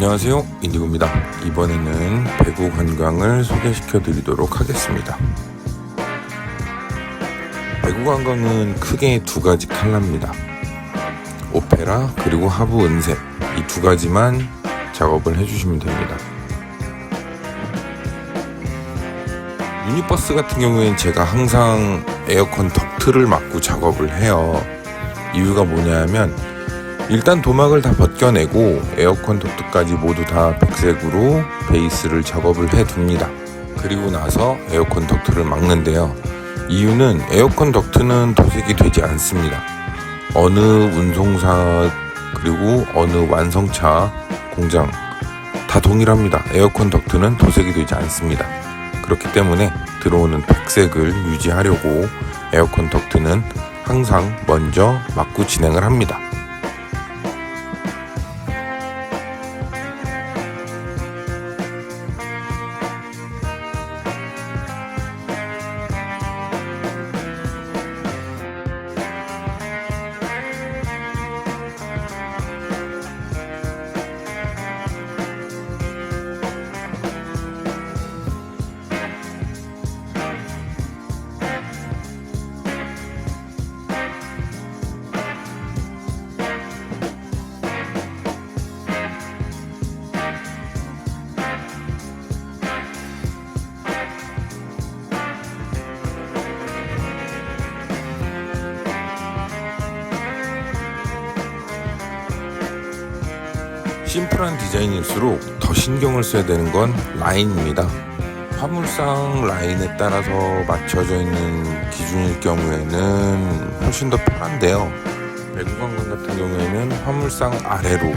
안녕하세요, 인디고입니다. 이번에는 배구 관광을 소개시켜 드리도록 하겠습니다. 배구 관광은 크게 두 가지 컬러입니다. 오페라 그리고 하부 은색, 이 두 가지만 작업을 해주시면 됩니다. 유니버스 같은 경우에는 제가 항상 에어컨 덕트를 막고 작업을 해요. 이유가 뭐냐면 일단 도막을 다 벗겨내고 에어컨 덕트까지 모두 다 백색으로 베이스를 작업을 해둡니다. 그리고 나서 에어컨 덕트를 막는데요. 이유는 에어컨 덕트는 도색이 되지 않습니다. 어느 운송사 그리고 어느 완성차 공장 다 동일합니다. 에어컨 덕트는 도색이 되지 않습니다. 그렇기 때문에 들어오는 백색을 유지하려고 에어컨 덕트는 항상 먼저 막고 진행을 합니다. 심플한 디자인일수록 더 신경을 써야 되는 건 라인입니다. 화물상 라인에 따라서 맞춰져 있는 기준일 경우에는 훨씬 더 편한데요. 배구 관광 같은 경우에는 화물상 아래로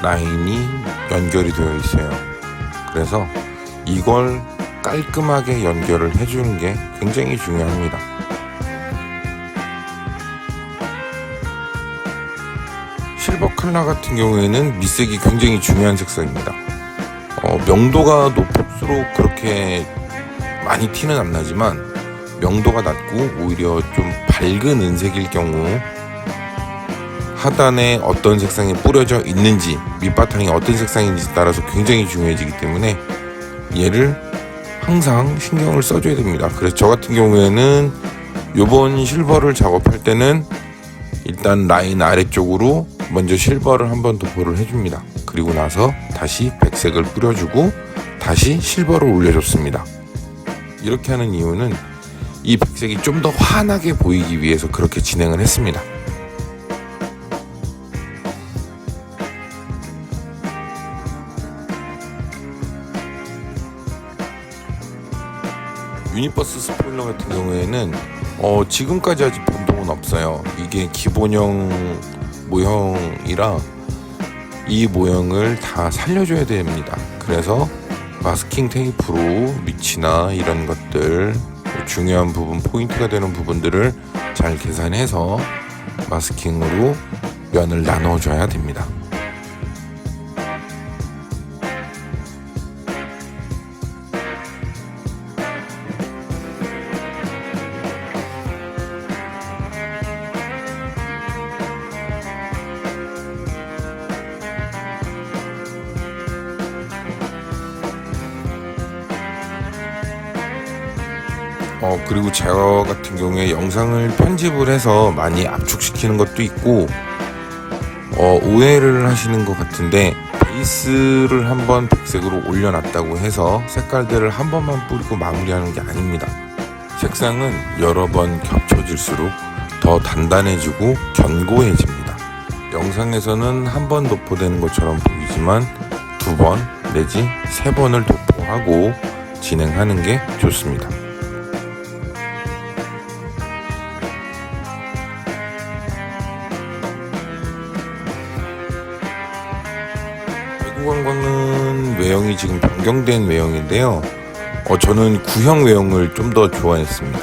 라인이 연결이 되어 있어요. 그래서 이걸 깔끔하게 연결을 해주는 게 굉장히 중요합니다. 실버 컬러 같은 경우에는 밑색이 굉장히 중요한 색상입니다. 명도가 높을수록 그렇게 많이 티는 안 나지만 명도가 낮고 오히려 좀 밝은 은색일 경우 하단에 어떤 색상이 뿌려져 있는지 밑바탕이 어떤 색상인지 따라서 굉장히 중요해지기 때문에 얘를 항상 신경을 써줘야 됩니다. 그래서 저 같은 경우에는 이번 실버를 작업할 때는 일단 라인 아래쪽으로 먼저 실버를 한번 도포를 해줍니다. 그리고 나서 다시 백색을 뿌려주고 다시 실버를 올려줬습니다. 이렇게 하는 이유는 이 백색이 좀 더 환하게 보이기 위해서 그렇게 진행을 했습니다. 유니버스 스포일러 같은 경우에는 지금까지 아직 변동은 없어요. 이게 기본형 모형이라 이 모형을 다 살려줘야 됩니다. 그래서 마스킹 테이프로 밑이나 이런 것들 중요한 부분, 포인트가 되는 부분들을 잘 계산해서 마스킹으로 면을 나눠줘야 됩니다. 그리고 저 같은 경우에 영상을 편집을 해서 많이 압축시키는 것도 있고 오해를 하시는 것 같은데 베이스를 한번 백색으로 올려놨다고 해서 색깔들을 한 번만 뿌리고 마무리하는 게 아닙니다. 색상은 여러 번 겹쳐질수록 더 단단해지고 견고해집니다. 영상에서는 한 번 도포되는 것처럼 보이지만 두 번 내지 세 번을 도포하고 진행하는 게 좋습니다. 배구 관광은 외형이 지금 변경된 외형인데요. 저는 구형 외형을 좀 더 좋아했습니다.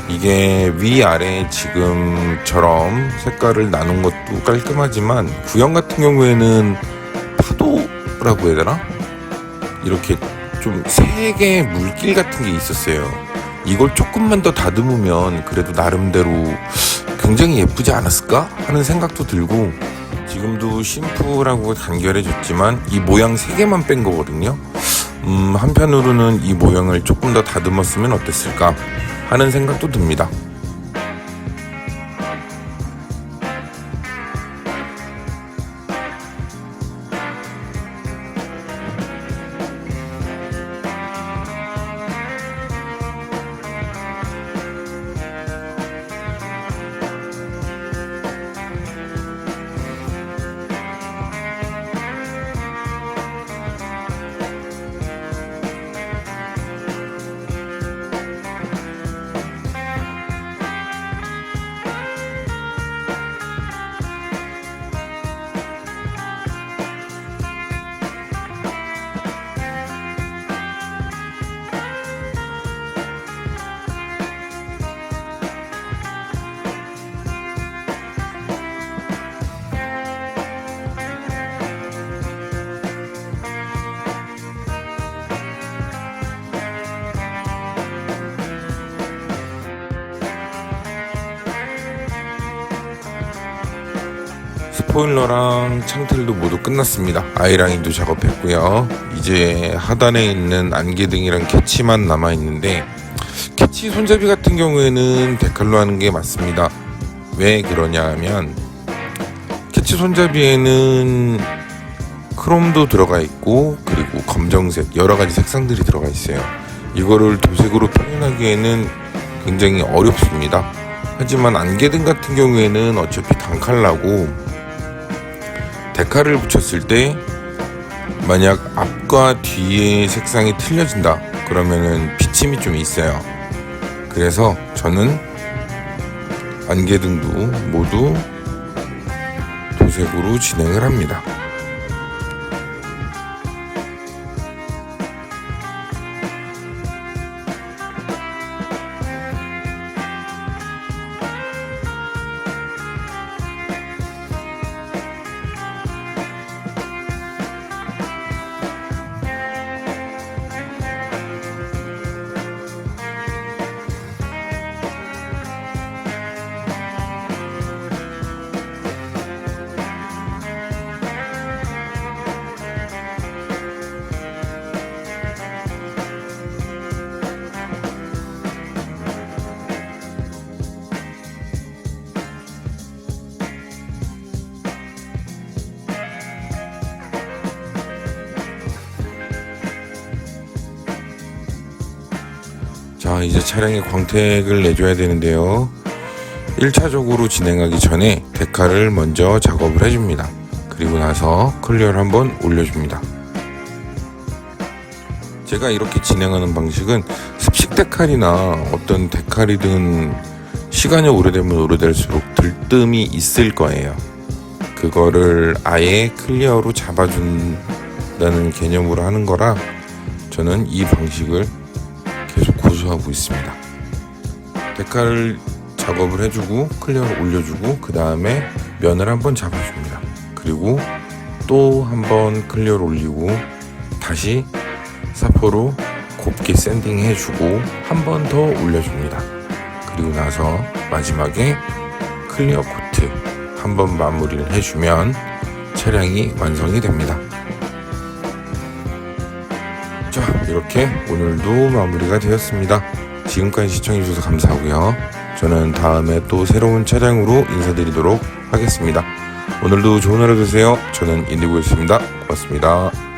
이게 위아래 지금처럼 색깔을 나눈 것도 깔끔하지만 구형 같은 경우에는 파도라고 해야 되나? 이렇게 좀 색의 물길 같은 게 있었어요. 이걸 조금만 더 다듬으면 그래도 나름대로 굉장히 예쁘지 않았을까 하는 생각도 들고 지금도 심플하고 간결해졌지만 이 모양 3개만 뺀 거거든요. 한편으로는 이 모양을 조금 더 다듬었으면 어땠을까 하는 생각도 듭니다. 스포일러랑 창틀도 모두 끝났습니다. 아이라인도 작업했고요. 이제 하단에 있는 안개등이랑 캐치만 남아있는데, 캐치 손잡이 같은 경우에는 데칼로 하는 게 맞습니다. 왜 그러냐 하면 캐치 손잡이에는 크롬도 들어가 있고 그리고 검정색 여러가지 색상들이 들어가 있어요. 이거를 도색으로 표현하기에는 굉장히 어렵습니다. 하지만 안개등 같은 경우에는 어차피 단칼라고 데칼을 붙였을 때 만약 앞과 뒤의 색상이 틀려진다 그러면은 비침이 좀 있어요. 그래서 저는 안개등도 모두 도색으로 진행을 합니다. 자, 이제 차량에 광택을 내줘야 되는데요. 1차적으로 진행하기 전에 데칼을 먼저 작업을 해줍니다. 그리고 나서 클리어를 한번 올려줍니다. 제가 이렇게 진행하는 방식은 습식 데칼이나 어떤 데칼이든 시간이 오래되면 오래될수록 들뜸이 있을 거예요. 그거를 아예 클리어로 잡아준다는 개념으로 하는 거라 저는 이 방식을 계속 고수하고 있습니다. 데칼 작업을 해주고 클리어를 올려주고 그 다음에 면을 한번 잡아줍니다. 그리고 또 한번 클리어를 올리고 다시 사포로 곱게 샌딩 해주고 한 번 더 올려줍니다. 그리고 나서 마지막에 클리어 코트 한번 마무리를 해주면 차량이 완성이 됩니다. 자, 이렇게 오늘도 마무리가 되었습니다. 지금까지 시청해주셔서 감사하고요. 저는 다음에 또 새로운 차량으로 인사드리도록 하겠습니다. 오늘도 좋은 하루 되세요. 저는 인디고였습니다. 고맙습니다.